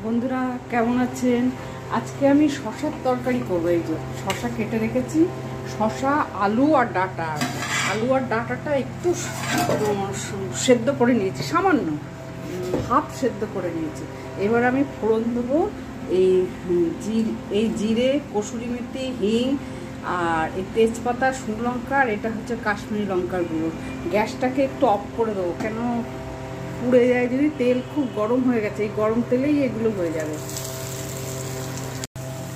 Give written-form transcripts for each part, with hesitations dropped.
বন্ধুরা কেমন আছেন? আজকে আমি শশার তরকারি করবো। এই যে শশা কেটে রেখেছি, শশা আলু আর ডাঁটা। আলু আর ডাঁটাটা একটু সেদ্ধ করে নিয়েছি, সামান্য হাফ সেদ্ধ করে নিয়েছি। এবার আমি ফোড়ন দেবো এই জিরে, কসুরি মেথি, হিং আর এই তেজপাতা, শুকনো লঙ্কা, আর এটা হচ্ছে কাশ্মীরি লঙ্কার গুঁড়ো। গ্যাসটাকে একটু অফ করে দেবো, কেন পুড়ে যায় যদি। তেল খুব গরম হয়ে গেছে, এই গরম তেলেই এগুলো হয়ে যাবে।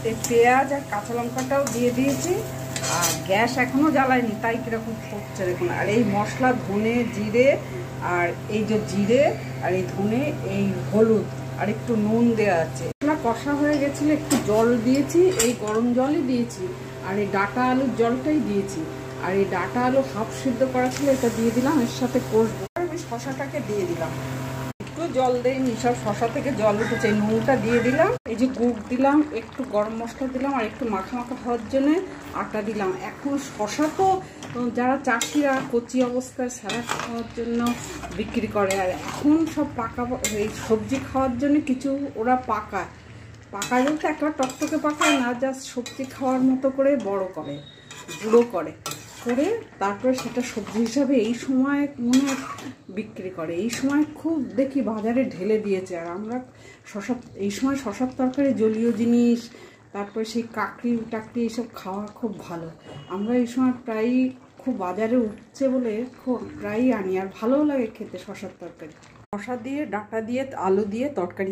এই পেঁয়াজ আর কাঁচা লঙ্কাটাও দিয়ে দিয়েছি, আর গ্যাস এখনও জ্বালায়নি, তাই কীরকম ফুটছে দেখুন। আর এই মশলা ধনে জিরে, আর এই যে জিরে আর এই ধনে, এই হলুদ আর একটু নুন দেওয়া আছে। মশলা কষা হয়ে গেছিলো, একটু জল দিয়েছি, এই গরম জলই দিয়েছি, আর এই ডাঁটা আলুর জলটাই দিয়েছি। আর এই ডাঁটা আলু হাফ সিদ্ধ করা ছিল, এটা দিয়ে দিলাম, এর সাথে কষবো। আমি শশাটাকে দিয়ে দিলাম, একটু জল দেয়নি, সব শশা থেকে জল উঠেছে। নুনটা দিয়ে দিলাম, এই যে গুড় দিলাম, একটু গরম মশলা দিলাম, আর একটু মাখা মাখা হওয়ার জন্য আটা দিলাম। এখন শশা তো যারা চাষিরা কচি অবস্থায় স্যালাড খাওয়ার জন্য বিক্রি করে, আর এখন সব পাকা এই সবজি খাওয়ার জন্য কিছু ওরা পাকায় বলতে একেবারে টকটকে পাকায় না, জাস্ট সবজি খাওয়ার মতো করে বড় করে, গুঁড়ো করে তারপরে সেটা সবজি হিসাবে এই সময় মনে বিক্রি করে। এই সময় খুব দেখি বাজারে ঢেলে দিয়েছে। আর আমরা এই সময় শশার তরকারি জলীয় জিনিস, তারপরে সেই কাকড়ি টাকড়ি এইসব খাওয়া খুব ভালো। আমরা এই সময় প্রায়ই খুব বাজারে উঠছে বলে খুব প্রায়ই আনি, আর ভালোও লাগে খেতে শশার তরকারি। শশা দিয়ে, ডাঁটা দিয়ে, আলু দিয়ে তরকারি